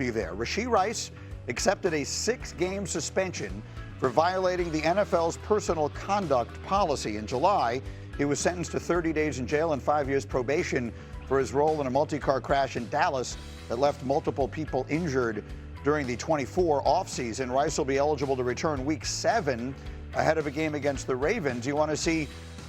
Be there. Rashee Rice accepted a 6-game suspension for violating the NFL's personal conduct policy. In July, he was sentenced to 30 days in jail and 5 years probation for his role in a multi-car crash in Dallas that left multiple people injured during the 24 offseason. Rice will be eligible to return week 7 ahead of a game against the Ravens. You want to see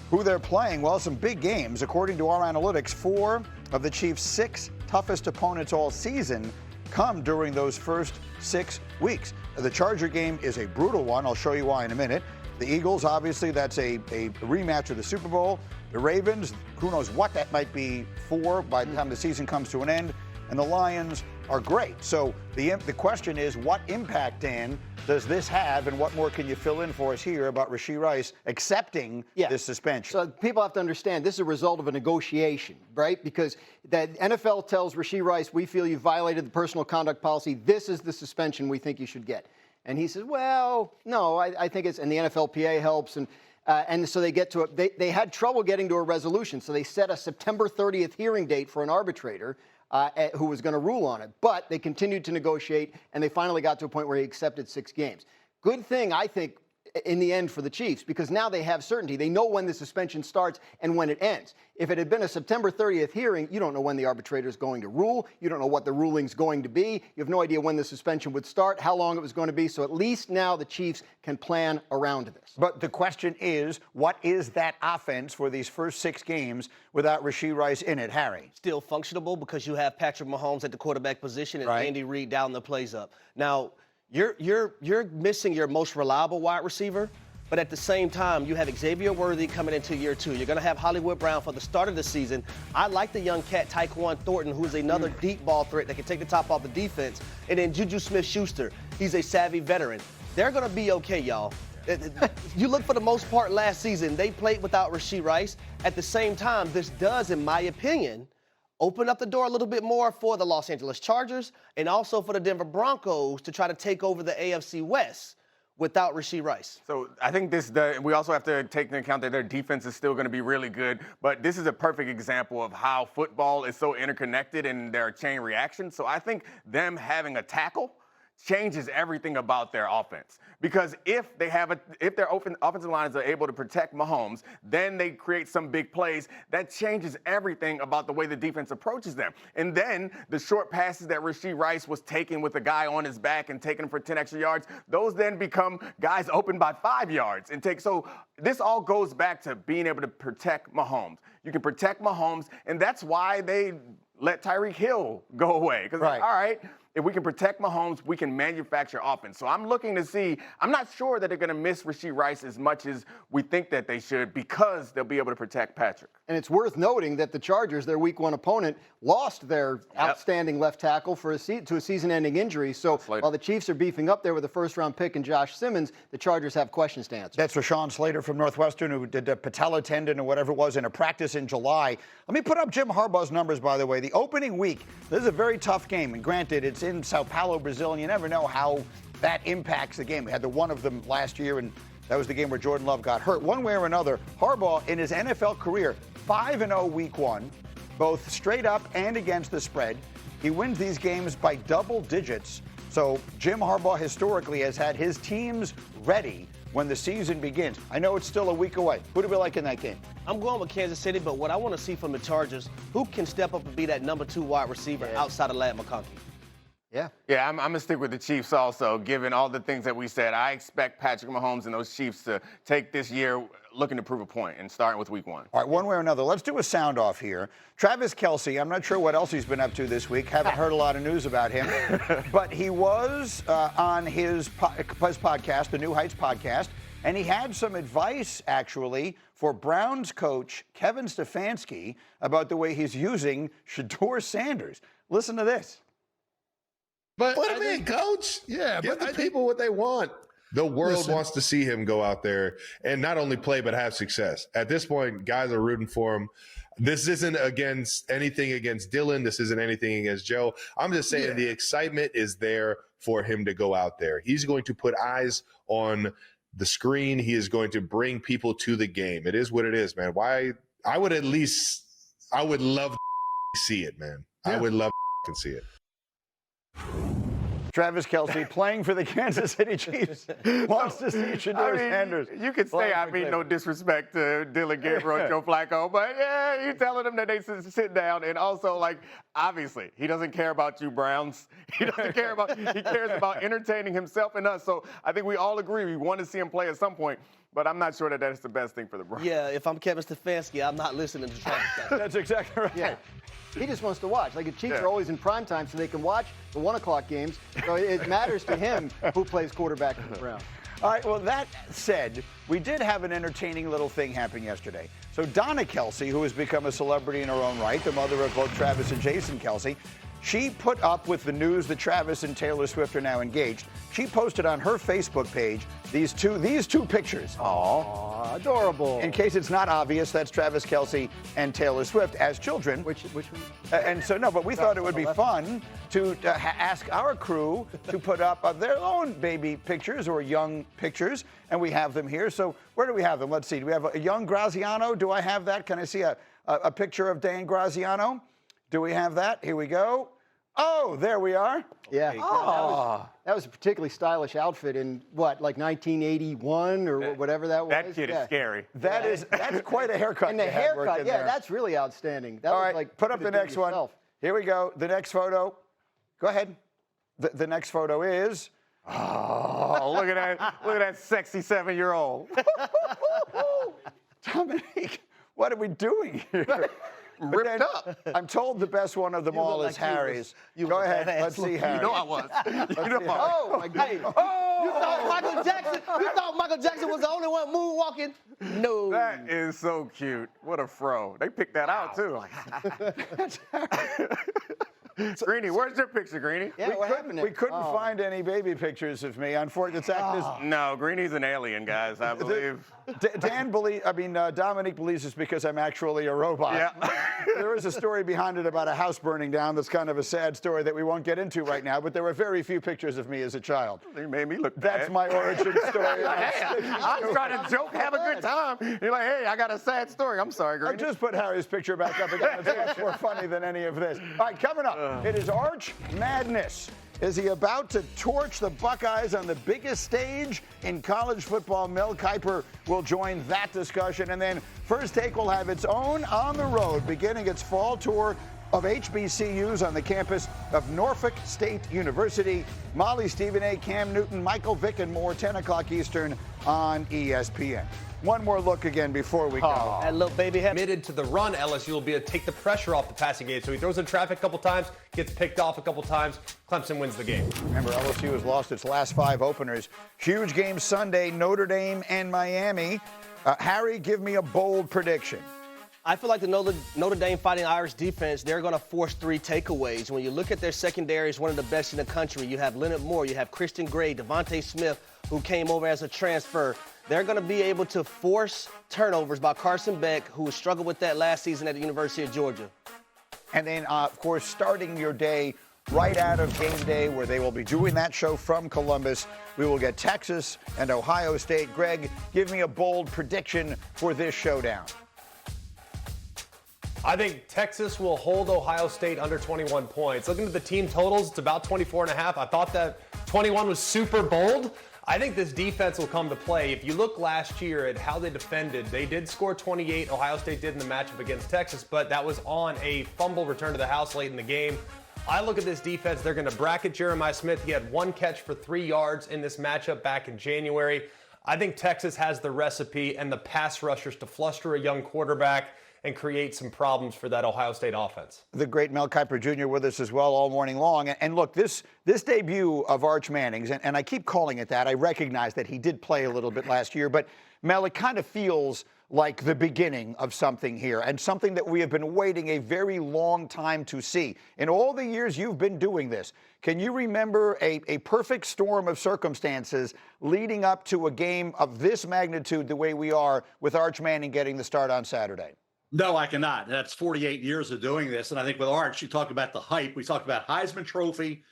who they're playing? Well, some big games. According to our analytics, 4 of the Chiefs' 6 toughest opponents all season come during those first 6 weeks. The Charger game is a brutal one. I'll show you why in a minute. The Eagles, obviously, that's a rematch of the Super Bowl. The Ravens, who knows what that might be for by the time the season comes to an end. And the Lions are great. So the question is, what impact, Dan, does this have, and what more can you fill in for us here about Rashee Rice accepting this suspension? So people have to understand this is a result of a negotiation, right? Because the NFL tells Rashee Rice, we feel you violated the personal conduct policy. This is the suspension we think you should get. And he says, well, no, I think it's, and the NFLPA helps. And so they get to it. They had trouble getting to a resolution. So they set a September 30th hearing date for an arbitrator who was going to rule on it. But they continued to negotiate, and they finally got to a point where he accepted 6 games. Good thing, I think, in the end for the Chiefs, because now they have certainty. They know when the suspension starts and when it ends. If it had been a September 30th hearing, you don't know when the arbitrator is going to rule. You don't know what the ruling's going to be. You have no idea when the suspension would start, how long it was going to be. So at least now the Chiefs can plan around this. But the question is, what is that offense for these first 6 games without Rashee Rice in it, Harry? Still functionable because you have Patrick Mahomes at the quarterback position and Andy Reid down the plays up. Now, You're missing your most reliable wide receiver, but at the same time, you have Xavier Worthy coming into year 2. You're going to have Hollywood Brown for the start of the season. I like the young cat Tyquan Thornton, who's another deep ball threat that can take the top off the defense. And then Juju Smith-Schuster, he's a savvy veteran. They're going to be okay, y'all. You look for the most part last season, they played without Rashee Rice. At the same time, this does, in my opinion, open up the door a little bit more for the Los Angeles Chargers and also for the Denver Broncos to try to take over the AFC West without Rashee Rice. So I think we also have to take into account that their defense is still going to be really good, but this is a perfect example of how football is so interconnected and their chain reaction. So I think them having a tackle changes everything about their offense. Because if their offensive lines are able to protect Mahomes, then they create some big plays. That changes everything about the way the defense approaches them. And then the short passes that Rashee Rice was taking with a guy on his back and taking him for 10 extra yards, those then become guys open by 5 yards. So this all goes back to being able to protect Mahomes. You can protect Mahomes, and that's why they let Tyreek Hill go away. Because, all right, if we can protect Mahomes, we can manufacture offense. So I'm looking to see, I'm not sure that they're going to miss Rashee Rice as much as we think that they should because they'll be able to protect Patrick. And it's worth noting that the Chargers, their week 1 opponent, lost their outstanding left tackle to a season-ending injury. So while the Chiefs are beefing up there with a first-round pick and Josh Simmons, the Chargers have questions to answer. That's Rashawn Slater from Northwestern, who did a patella tendon or whatever it was in a practice in July. Let me put up Jim Harbaugh's numbers, by the way. The opening week, this is a very tough game. And granted, it's in Sao Paulo, Brazil, and you never know how that impacts the game. We had the one of them last year, and that was the game where Jordan Love got hurt. One way or another, Harbaugh, in his NFL career, 5-0 week 1, both straight up and against the spread. He wins these games by double digits. So Jim Harbaugh historically has had his teams ready when the season begins. I know it's still a week away. Who do we like in that game? I'm going with Kansas City, but what I want to see from the Chargers, who can step up and be that number 2 wide receiver outside of Ladd McConkey? Yeah, I'm going to stick with the Chiefs also, given all the things that we said. I expect Patrick Mahomes and those Chiefs to take this year looking to prove a point and starting with week 1. All right, one way or another, let's do a sound off here. Travis Kelce, I'm not sure what else he's been up to this week. Haven't heard a lot of news about him. But he was on his podcast, the New Heights podcast, and he had some advice, actually, for Browns coach Kevin Stefanski about the way he's using Shedeur Sanders. Listen to this. But put him in, coach. Yeah, give the people what they want. The world wants to see him go out there and not only play but have success. At this point, guys are rooting for him. This isn't anything against Dylan. This isn't anything against Joe. I'm just saying the excitement is there for him to go out there. He's going to put eyes on the screen. He is going to bring people to the game. It is what it is, man. I would love to see it, man. Yeah. I would love to see it. Travis Kelce playing for the Kansas City Chiefs wants to see Shedeur Sanders. You can say I mean no disrespect to Dylan Gabriel and Joe Flacco, but yeah, you're telling them that they sit down. And also, like, obviously, he doesn't care about you, Browns. He doesn't care about, he cares about entertaining himself and us. So I think we all agree we want to see him play at some point. But I'm not sure that that's the best thing for the Browns. Yeah, if I'm Kevin Stefanski, I'm not listening to Travis Kelce. That's exactly right. Yeah. He just wants to watch. Like, the Chiefs are always in prime time, so they can watch the 1 o'clock games. So it matters to him who plays quarterback in the Browns. All right, well, that said, we did have an entertaining little thing happen yesterday. So Donna Kelce, who has become a celebrity in her own right, the mother of both Travis and Jason Kelce, she put up with the news that Travis and Taylor Swift are now engaged. She posted on her Facebook page these two pictures. Aw, adorable. In case it's not obvious, that's Travis Kelce and Taylor Swift as children. Which one? And so, no, but we thought it would be fun to ask our crew to put up their own baby pictures or young pictures, and we have them here. So where do we have them? Let's see. Do we have a young Graziano? Do I have that? Can I see a picture of Dan Graziano? Do we have that? Here we go. Oh, there we are. Yeah. That was a particularly stylish outfit in, what, like 1981 or whatever that was? That kid is scary. That's quite a haircut. And the you had worked haircut, in yeah, there. that's really outstanding. That All was right, like, put up you the could do it next one. yourself. Here we go. The next photo. Go ahead. The next photo is. Oh, look at that. Look at that sexy 7-year-old. Dominique, what are we doing here? Ripped up. I'm told the best one of them all look is like you Harry's. was- Go was ahead. badass Let's see looking. Harry. You know I was. Oh, my goodness. You thought Michael Jackson? You thought Michael Jackson was the only one moonwalking? No. That is so cute. What a fro. They picked that out, too. Greeny, where's your picture, Greeny? Yeah, what happened there? We couldn't find any baby pictures of me. Unfortunately, No, Greeny's an alien, guys, I believe. Dominique believes it's because I'm actually a robot. Yeah. There is a story behind it about a house burning down that's kind of a sad story that we won't get into right now, but there were very few pictures of me as a child. They made me look bad. That's my origin story. I was trying to joke, have a good time. You're like, hey, I got a sad story. I'm sorry, I Greeny. just put Harry's picture back up again. It's much more funny than any of this. All right, coming up, it is Arch Madness. Is he about to torch the Buckeyes on the biggest stage in college football? Mel Kiper will join that discussion. And then First Take will have its own On the Road, beginning its fall tour of HBCUs on the campus of Norfolk State University. Molly Stephen A., Cam Newton, Michael Vick, and more, 10 o'clock Eastern on ESPN. One more look again before we go. That little baby head. Committed to the run, LSU will be able to take the pressure off the passing game. So he throws in traffic a couple times, gets picked off a couple times. Clemson wins the game. Remember, LSU has lost its last 5 openers. Huge game Sunday, Notre Dame and Miami. Harry, give me a bold prediction. I feel like the Notre Dame Fighting Irish defense, they're going to force 3 takeaways. When you look at their secondary, it's one of the best in the country. You have Leonard Moore, you have Christian Gray, Devontae Smith, who came over as a transfer. They're going to be able to force turnovers by Carson Beck, who struggled with that last season at the University of Georgia. And then, of course, starting your day right out of game day, where they will be doing that show from Columbus, we will get Texas and Ohio State. Greg, give me a bold prediction for this showdown. I think Texas will hold Ohio State under 21 points. Looking at the team totals, it's about 24.5. I thought that 21 was super bold. I think this defense will come to play. If you look last year at how they defended, they did score 28. Ohio State did in the matchup against Texas, but that was on a fumble return to the house late in the game. I look at this defense, they're going to bracket Jeremiah Smith. He had 1 catch for 3 yards in this matchup back in January. I think Texas has the recipe and the pass rushers to fluster a young quarterback and create some problems for that Ohio State offense. The great Mel Kiper Jr. with us as well all morning long. And look, this debut of Arch Manning's, and I keep calling it that. I recognize that he did play a little bit last year, but Mel, it kind of feels like the beginning of something here, and something that we have been waiting a very long time to see. In all the years you've been doing this, can you remember a perfect storm of circumstances leading up to a game of this magnitude the way we are with Arch Manning getting the start on Saturday? No, I cannot. That's 48 years of doing this. And I think with Arch, you talk about the hype. We talked about Heisman Trophy,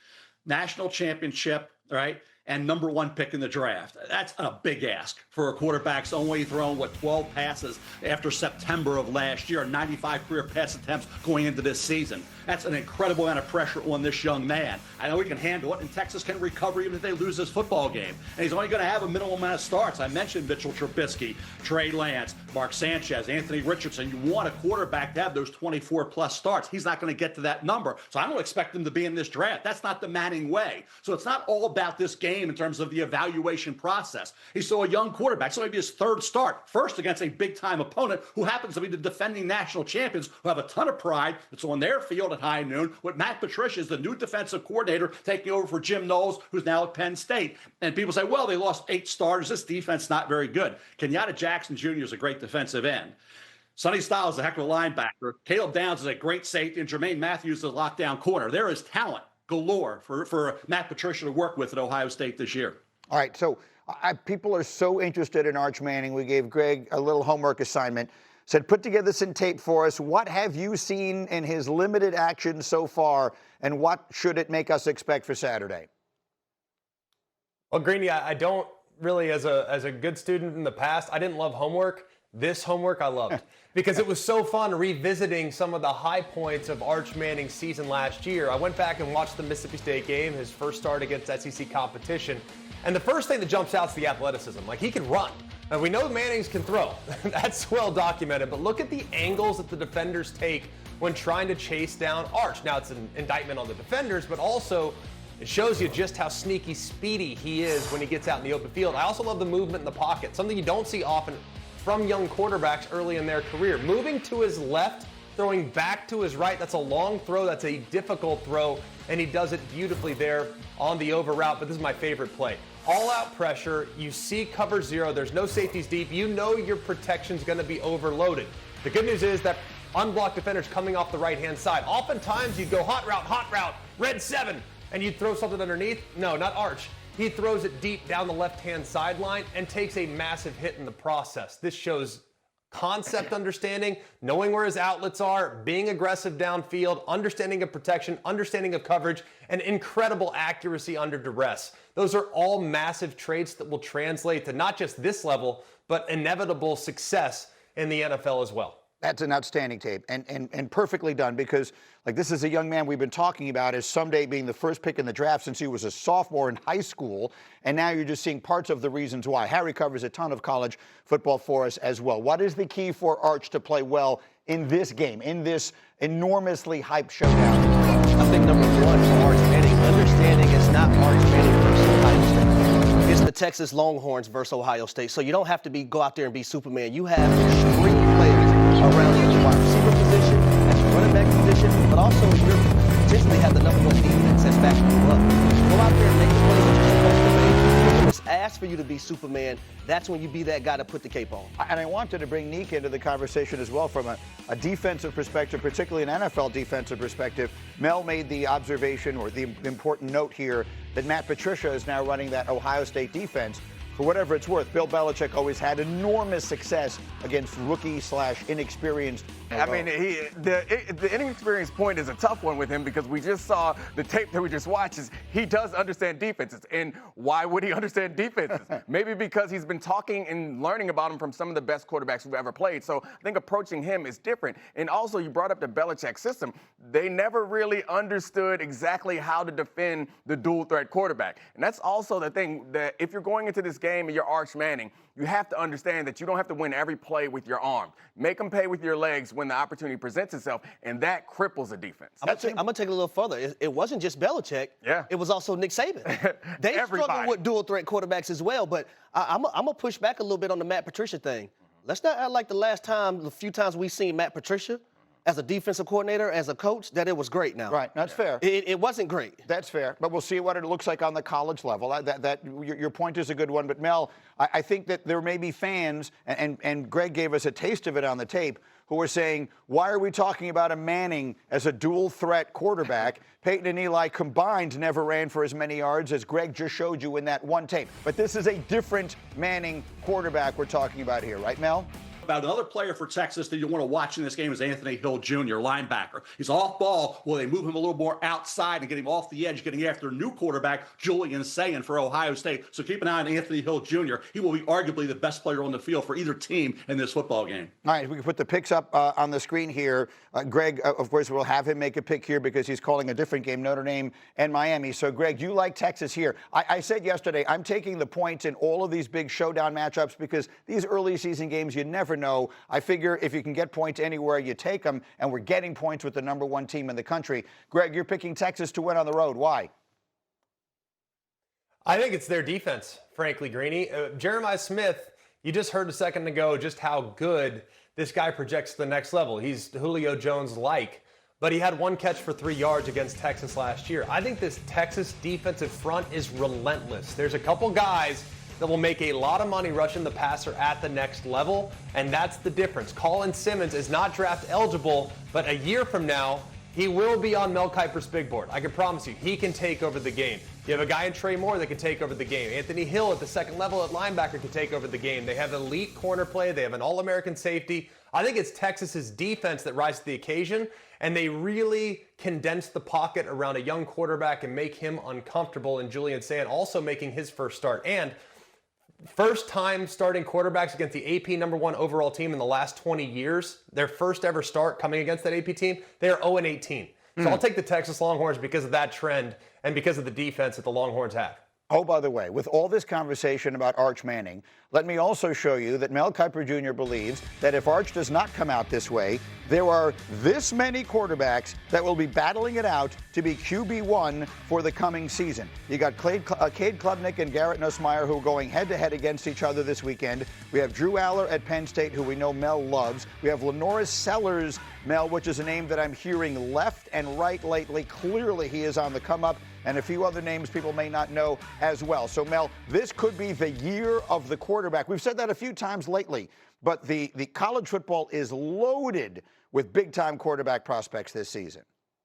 national championship, right? And #1 pick in the draft. That's a big ask for a quarterback's only thrown, 12 passes after September of last year, 95 career pass attempts going into this season. That's an incredible amount of pressure on this young man. I know he can handle it, and Texas can recover even if they lose this football game. And he's only going to have a minimal amount of starts. I mentioned Mitchell Trubisky, Trey Lance, Mark Sanchez, Anthony Richardson. You want a quarterback to have those 24-plus starts. He's not going to get to that number. So I don't expect him to be in this draft. That's not the Manning way. So it's not all about this game in terms of the evaluation process. He's still a young quarterback. So maybe his third start, first against a big-time opponent who happens to be the defending national champions who have a ton of pride. It's on their field at high noon with Matt Patricia as the new defensive coordinator taking over for Jim Knowles, who's now at Penn State. And people say, well, they lost 8 starters. This defense not very good. Kenyatta Jackson Jr. is a great defensive end. Sonny Styles is a heck of a linebacker. Caleb Downs is a great safety, and Jermaine Matthews is a lockdown corner. There is talent galore for Matt Patricia to work with at Ohio State this year. All right, so people are so interested in Arch Manning. We gave Greg a little homework assignment. Said, put together some tape for us. What have you seen in his limited action so far, and what should it make us expect for Saturday? Well, Greeny, I don't really, as a good student in the past, I didn't love homework. This homework I loved because it was so fun revisiting some of the high points of Arch Manning's season last year. I went back and watched the Mississippi State game, his first start against SEC competition. And the first thing that jumps out is the athleticism. Like, he can run. And we know Manning's can throw. That's well documented. But look at the angles that the defenders take when trying to chase down Arch. Now, it's an indictment on the defenders, but also it shows you just how sneaky speedy he is when he gets out in the open field. I also love the movement in the pocket, something you don't see often from young quarterbacks early in their career. Moving to his left, throwing back to his right, that's a long throw, that's a difficult throw, and he does it beautifully there on the over route. But this is my favorite play. All-out pressure, you see cover zero, there's no safeties deep, you know your protection's gonna be overloaded. The good news is that unblocked defenders coming off the right-hand side. Oftentimes you'd go hot route, red 7, and you'd throw something underneath. No, not Arch. He throws it deep down the left-hand sideline and takes a massive hit in the process. This shows concept understanding, knowing where his outlets are, being aggressive downfield, understanding of protection, understanding of coverage, and incredible accuracy under duress. Those are all massive traits that will translate to not just this level, but inevitable success in the NFL as well. That's an outstanding tape and perfectly done, because like, this is a young man we've been talking about as someday being the first pick in the draft since he was a sophomore in high school, and now you're just seeing parts of the reasons why. Harry covers a ton of college football for us as well. What is the key for Arch to play well in this game, in this enormously hyped showdown? I think number one for Arch Manning, understanding it's not Arch Manning versus Ohio State. It's the Texas Longhorns versus Ohio State. So you don't have to go out there and be Superman. You have extreme players around you at the wide receiver position, at the running back position, but also you potentially have the number one defense that's backing you up. Go out there and make the plays that you're supposed to make. When it's asked for you to be Superman, that's when you be that guy to put the cape on. And I wanted to bring Nick into the conversation as well from a defensive perspective, particularly an NFL defensive perspective. Mel made the observation, or the important note here, that Matt Patricia is now running that Ohio State defense. For whatever it's worth, Bill Belichick always had enormous success against rookie/inexperienced. I mean, the inexperienced point is a tough one with him, because we just saw the tape that we just watched. He does understand defenses. And why would he understand defenses? Maybe because he's been talking and learning about them from some of the best quarterbacks who've ever played. So I think approaching him is different. And also, you brought up the Belichick system. They never really understood exactly how to defend the dual threat quarterback. And that's also the thing, that if you're going into this game and you're Arch Manning, you have to understand that you don't have to win every play with your arm. Make them pay with your legs when the opportunity presents itself, and that cripples a defense. I'm going to take it a little further. It wasn't just Belichick. Yeah. It was also Nick Saban. They struggle with dual threat quarterbacks as well, but I'm going to push back a little bit on the Matt Patricia thing. Let's not act like the few times we've seen Matt Patricia as a defensive coordinator, as a coach, that it was great now. Right, that's fair. It wasn't great. That's fair, but we'll see what it looks like on the college level. Your point is a good one, but Mel, I think that there may be fans, and Greg gave us a taste of it on the tape, who are saying, why are we talking about a Manning as a dual threat quarterback? Peyton and Eli combined never ran for as many yards as Greg just showed you in that one tape. But this is a different Manning quarterback we're talking about here, right, Mel? about another player for Texas that you want to watch in this game is Anthony Hill Jr., linebacker. He's off ball. Will they move him a little more outside and get him off the edge, getting after new quarterback Julian Sayin for Ohio State? So keep an eye on Anthony Hill Jr. He will be arguably the best player on the field for either team in this football game. All right, we can put the picks up on the screen here. Greg, of course, we'll have him make a pick here because he's calling a different game, Notre Dame and Miami. So, Greg, you like Texas here. I said yesterday, I'm taking the points in all of these big showdown matchups because these early season games, you never know. I figure if you can get points anywhere, you take them, and we're getting points with the number one team in the country. Greg, you're picking Texas to win on the road. Why? I think it's their defense, frankly, Greeny. Jeremiah Smith, you just heard a second ago just how good this guy projects to the next level. He's Julio Jones-like, but he had 1 catch for 3 yards against Texas last year. I think this Texas defensive front is relentless. There's a couple guys that will make a lot of money rushing the passer at the next level, and that's the difference. Colin Simmons is not draft eligible, but a year from now, he will be on Mel Kiper's big board. I can promise you, he can take over the game. You have a guy in Trey Moore that can take over the game. Anthony Hill at the second level at linebacker can take over the game. They have elite corner play. They have an All-American safety. I think it's Texas's defense that rises to the occasion, and they really condense the pocket around a young quarterback and make him uncomfortable in Julian Sayin, also making his first start. And first time starting quarterbacks against the AP number 1 overall team in the last 20 years. Their first ever start coming against that AP team, they are 0-18. So I'll take the Texas Longhorns because of that trend and because of the defense that the Longhorns have. Oh, by the way, with all this conversation about Arch Manning, let me also show you that Mel Kiper Jr. believes that if Arch does not come out this way, there are this many quarterbacks that will be battling it out to be QB1 for the coming season. You got Cade Klubnik and Garrett Nussmeier who are going head-to-head against each other this weekend. We have Drew Aller at Penn State, who we know Mel loves. We have Lenoris Sellers, Mel, which is a name that I'm hearing left and right lately. Clearly, he is on the come-up, and a few other names people may not know as well. So, Mel, this could be the year of the quarterback. We've said that a few times lately, but the college football is loaded with big-time quarterback prospects this season.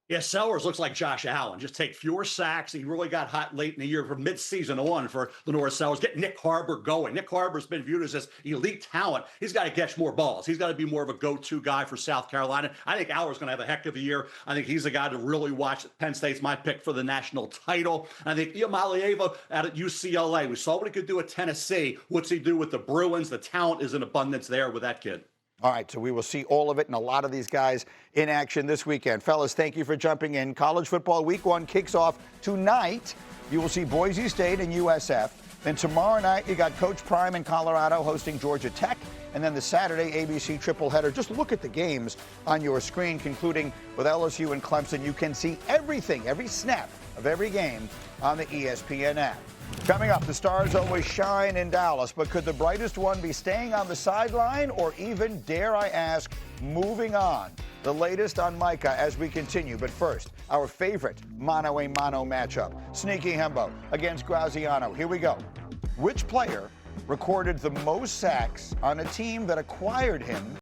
Yeah, Sellers looks like Josh Allen. Just take fewer sacks. He really got hot late in the year from mid-season on for Lenoris Sellers. Get Nick Harbor going. Nick Harbor's been viewed as this elite talent. He's got to catch more balls. He's got to be more of a go-to guy for South Carolina. I think Aller's going to have a heck of a year. I think he's a guy to really watch. Penn State's my pick for the national title. I think Malieva out at UCLA. We saw what he could do at Tennessee. What's he do with the Bruins? The talent is in abundance there with that kid. All right, so we will see all of it and a lot of these guys in action this weekend. Fellas, thank you for jumping in. College football week 1 kicks off tonight. You will see Boise State and USF. Then tomorrow night, you got Coach Prime in Colorado hosting Georgia Tech. And then the Saturday ABC triple header. Just look at the games on your screen, concluding with LSU and Clemson. You can see everything, every snap of every game on the ESPN app. Coming up, the stars always shine in Dallas, but could the brightest one be staying on the sideline or even, dare I ask, moving on? The latest on Micah as we continue. But first, our favorite mano-a-mano matchup, Sneaky Hembo against Graziano. Here we go. Which player recorded the most sacks on a team that acquired him